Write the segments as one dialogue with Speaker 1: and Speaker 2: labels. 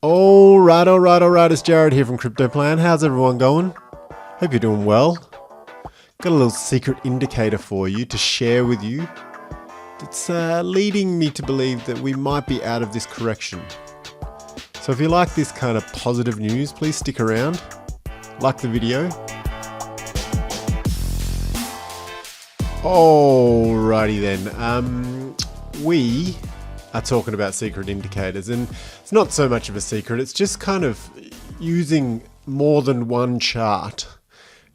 Speaker 1: All right. It's Jared here from Crypto Plan. How's everyone going? Hope you're doing well. Got a little secret indicator for you to share with you. It's leading me to believe that we might be out of this correction. So if you like this kind of positive news, please stick around. Like the video. Alrighty then. We are talking about secret indicators, and it's not so much of a secret. It's just kind of using more than one chart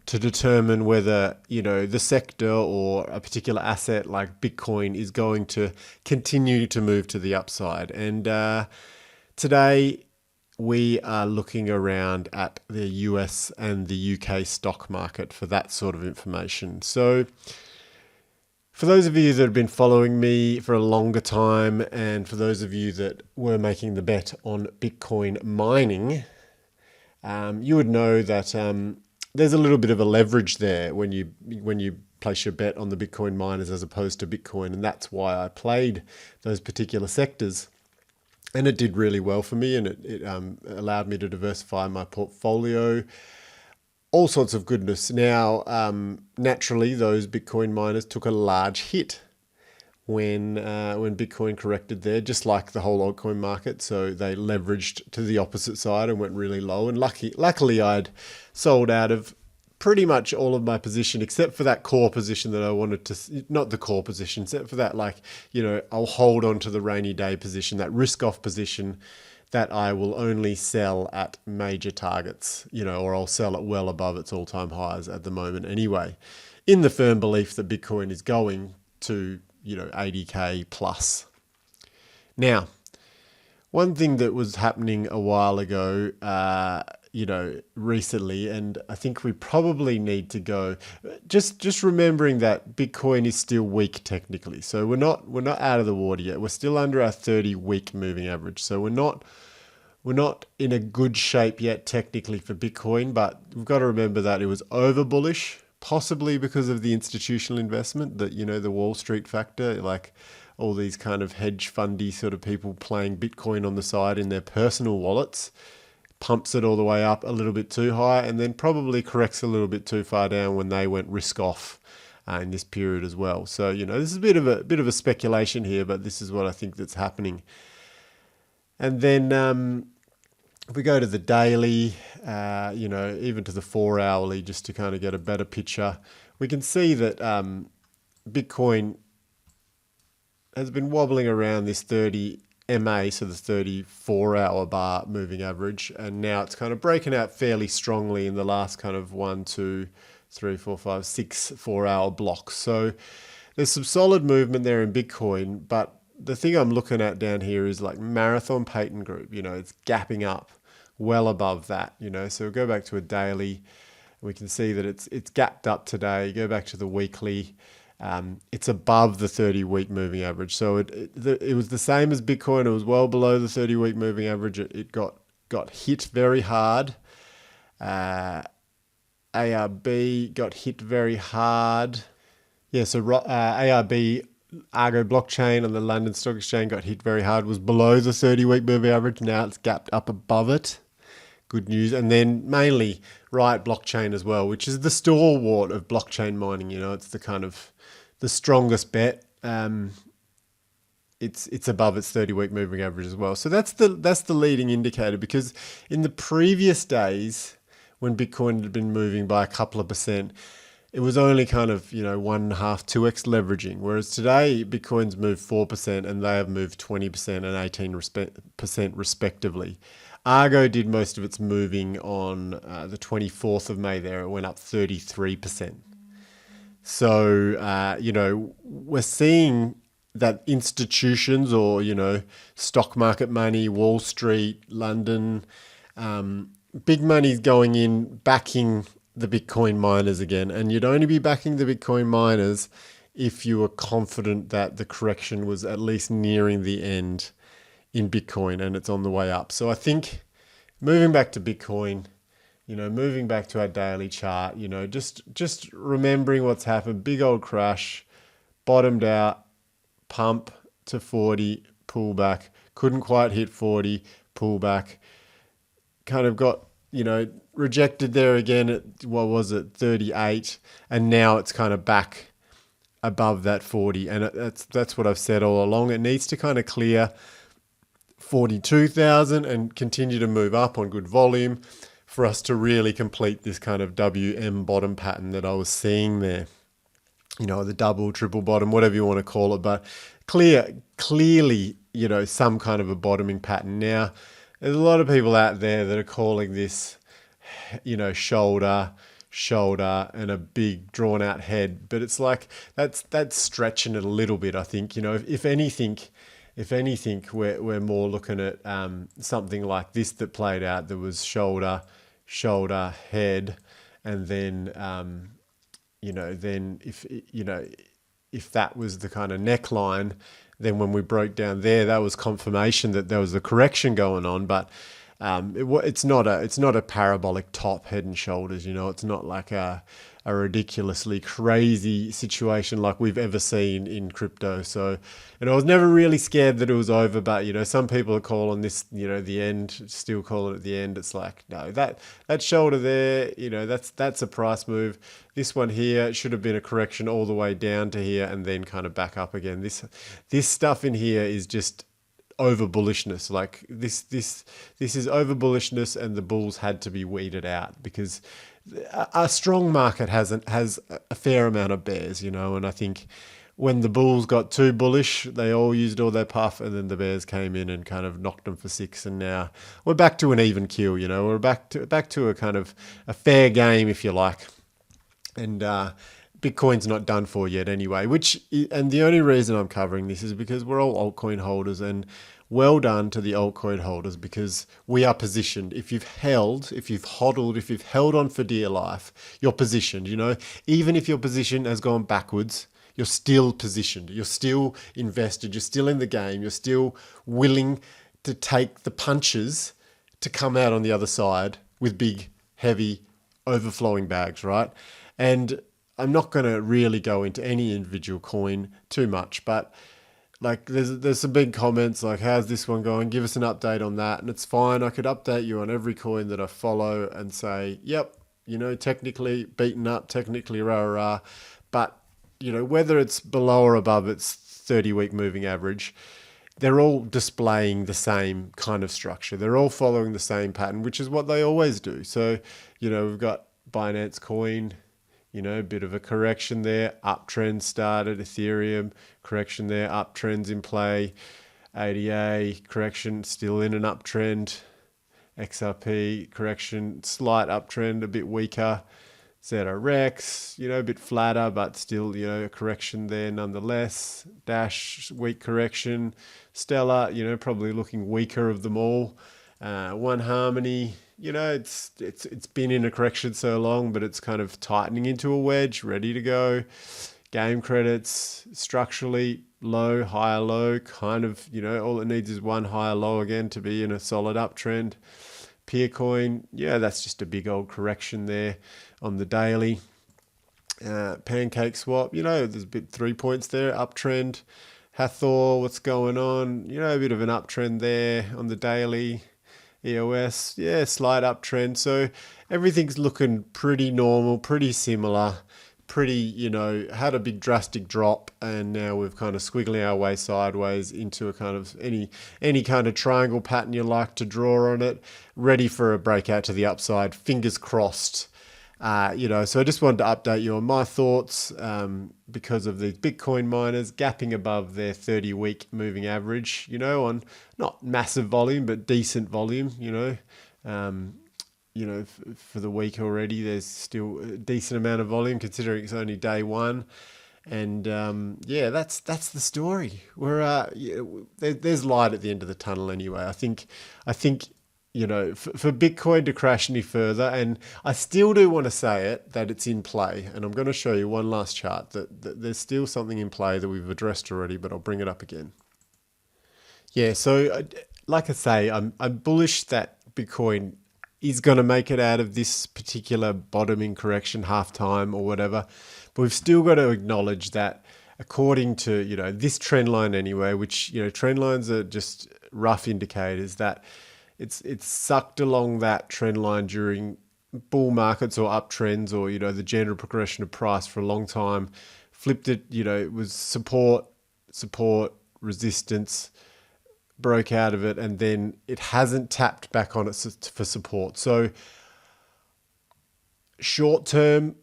Speaker 1: to determine whether, the sector or a particular asset like Bitcoin is going to continue to move to the upside. And today we are looking around at the US and the UK stock market for that sort of information. So for those of you that have been following me for a longer time, and for those of you that were making the bet on Bitcoin mining, you would know that there's a little bit of a leverage there when you place your bet on the Bitcoin miners as opposed to Bitcoin, and that's why I played those particular sectors. And it did really well for me, and it allowed me to diversify my portfolio. All sorts of goodness. Now, naturally, those Bitcoin miners took a large hit when Bitcoin corrected there, just like the whole altcoin market. So they leveraged to the opposite side and went really low. And luckily, I'd sold out of pretty much all of my position, except for that core position that I wanted to, not the core position, except for that, I'll hold on to the rainy day position, that risk off position that I will only sell at major targets, or I'll sell it well above its all-time highs at the moment anyway, in the firm belief that Bitcoin is going to, 80K plus. Now, one thing that was happening a while ago, recently, and I think we probably need to go, just remembering that Bitcoin is still weak technically. So we're not out of the water yet. We're still under our 30-week moving average. So we're not in a good shape yet technically for Bitcoin, but we've got to remember that it was over bullish, possibly because of the institutional investment, that, the Wall Street factor, like all these kind of hedge fundy sort of people playing Bitcoin on the side in their personal wallets, pumps it all the way up a little bit too high, and then probably corrects a little bit too far down when they went risk off in this period as well. So, this is a bit of a speculation here, but this is what I think that's happening. And then if we go to the daily, even to the 4-hourly, just to kind of get a better picture, we can see that Bitcoin has been wobbling around this 30 MA, so the 34-hour bar moving average, and now it's kind of breaking out fairly strongly in the last kind of 1, 2, 3, 4, 5, 6 4-hour blocks. So there's some solid movement there in Bitcoin, but the thing I'm looking at down here is like Marathon Patent Group, it's gapping up well above that, So we'll go back to a daily, we can see that it's gapped up today. Go back to the weekly, it's above the 30-week moving average. So it was the same as Bitcoin. It was well below the 30-week moving average. It got hit very hard. ARB got hit very hard. Yeah, so ARB, Argo blockchain on the London Stock Exchange, got hit very hard, was below the 30-week moving average. Now it's gapped up above it. Good news. And then mainly Riot blockchain as well, which is the stalwart of blockchain mining. It's the kind of the strongest bet. It's above its 30-week moving average as well. So that's the leading indicator, because in the previous days when Bitcoin had been moving by a couple of percent, it was only kind of, 1.5, 2x leveraging. Whereas today, Bitcoin's moved 4% and they have moved 20% and 18% respectively. Argo did most of its moving on the 24th of May there. It went up 33%. So, we're seeing that institutions or, stock market money, Wall Street, London, big money's going in, backing the Bitcoin miners again. And you'd only be backing the Bitcoin miners if you were confident that the correction was at least nearing the end in Bitcoin and it's on the way up. So I think moving back to Bitcoin, moving back to our daily chart, just remembering what's happened, big old crash, bottomed out, pump to 40, pullback, couldn't quite hit 40, pullback, kind of got, rejected there again at, what was it, 38, and now it's kind of back above that 40, and that's what I've said all along. It needs to kind of clear 42,000 and continue to move up on good volume for us to really complete this kind of WM bottom pattern that I was seeing there. The double, triple bottom, whatever you want to call it, but clearly, some kind of a bottoming pattern. Now, there's a lot of people out there that are calling this, shoulder, and a big drawn out head, but it's like that's stretching it a little bit. I think, if anything, we're more looking at something like this that played out. There was shoulder, head, and then then if that was the kind of neckline, then when we broke down there, that was confirmation that there was a correction going on. But it's not a parabolic top, head and shoulders. It's not like a ridiculously crazy situation like we've ever seen in crypto. So, I was never really scared that it was over, but some people are calling this, the end, still calling it the end. It's like, no, that shoulder there, that's a price move. This one here should have been a correction all the way down to here and then kind of back up again. This stuff in here is just over bullishness. Like this is over bullishness, and the bulls had to be weeded out because a strong market has a fair amount of bears, and I think when the bulls got too bullish, they all used all their puff, and then the bears came in and kind of knocked them for 6, and now we're back to an even kill. We're back to a kind of a fair game, if you like, and Bitcoin's not done for yet anyway, and the only reason I'm covering this is because we're all altcoin holders, and well done to the altcoin holders because we are positioned. If you've hodled, if you've held on for dear life, you're positioned, even if your position has gone backwards, you're still positioned. You're still invested. You're still in the game. You're still willing to take the punches to come out on the other side with big, heavy, overflowing bags, right? And I'm not going to really go into any individual coin too much, but like there's some big comments like, how's this one going? Give us an update on that. And it's fine. I could update you on every coin that I follow and say, yep, technically beaten up, technically rah. But, whether it's below or above its 30-week moving average, they're all displaying the same kind of structure. They're all following the same pattern, which is what they always do. So, we've got Binance Coin, a bit of a correction there, uptrend started, Ethereum, correction there, uptrends in play, ADA, correction, still in an uptrend, XRP, correction, slight uptrend, a bit weaker, ZRX, a bit flatter, but still, a correction there nonetheless, Dash, weak correction, Stellar, probably looking weaker of them all, One Harmony, it's been in a correction so long, but it's kind of tightening into a wedge, ready to go. Game credits, structurally low, higher low, kind of, all it needs is one higher low again to be in a solid uptrend. Peercoin, that's just a big old correction there on the daily. Pancake Swap, there's a bit 3 points there, uptrend. Hathor, what's going on? A bit of an uptrend there on the daily. EOS, slight uptrend. So everything's looking pretty normal, pretty similar, pretty, had a big drastic drop, and now we've kind of squiggling our way sideways into a kind of any kind of triangle pattern you like to draw on it, ready for a breakout to the upside, fingers crossed. So I just wanted to update you on my thoughts because of these Bitcoin miners gapping above their 30-week moving average, on not massive volume, but decent volume, for the week already, there's still a decent amount of volume considering it's only day one. And that's the story. There's light at the end of the tunnel anyway. I think for Bitcoin to crash any further, and I still do want to say it, that it's in play, and I'm going to show you one last chart that there's still something in play that we've addressed already, but I'll bring it up again. So like I say, I'm bullish that Bitcoin is going to make it out of this particular bottoming correction, halftime or whatever, but we've still got to acknowledge that according to, this trend line anyway, which, trend lines are just rough indicators that, it's sucked along that trend line during bull markets or uptrends, or the general progression of price for a long time. Flipped it, it was support, resistance, broke out of it, and then it hasn't tapped back on it for support. So short term,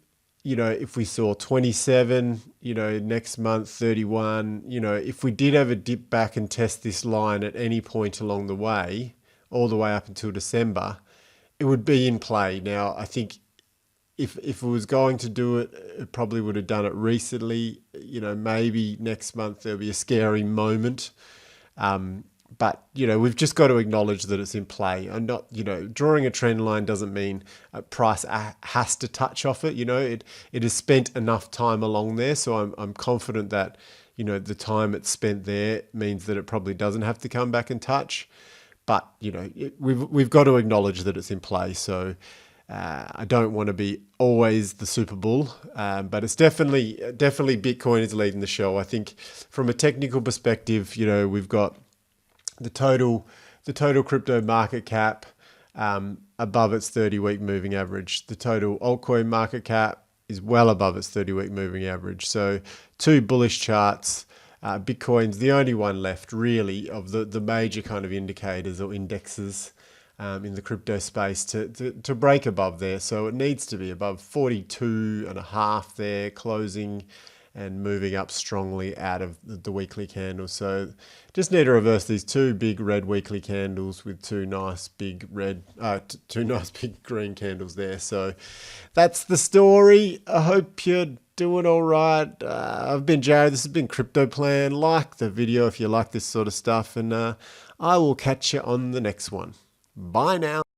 Speaker 1: if we saw 27, next month 31, if we did have a dip back and test this line at any point along the way, all the way up until December, it would be in play. Now, I think if it was going to do it, it probably would have done it recently. Maybe next month there'll be a scary moment. But, we've just got to acknowledge that it's in play. And not, drawing a trend line doesn't mean a price has to touch off it. It has spent enough time along there. So I'm confident that, the time it's spent there means that it probably doesn't have to come back and touch. But, we've got to acknowledge that it's in play. So I don't want to be always the Super Bull, but it's definitely Bitcoin is leading the show. I think from a technical perspective, we've got the total crypto market cap above its 30-week moving average. The total altcoin market cap is well above its 30-week moving average. So two bullish charts. Bitcoin's the only one left really of the major kind of indicators or indexes in the crypto space to break above there. So it needs to be above 42.5 there, closing and moving up strongly out of the weekly candles. So just need to reverse these two big red weekly candles with two nice big green candles there. So that's the story. I hope you're doing all right. I've been Jared. This has been Crypto Plan. Like the video if you like this sort of stuff, and I will catch you on the next one. Bye now.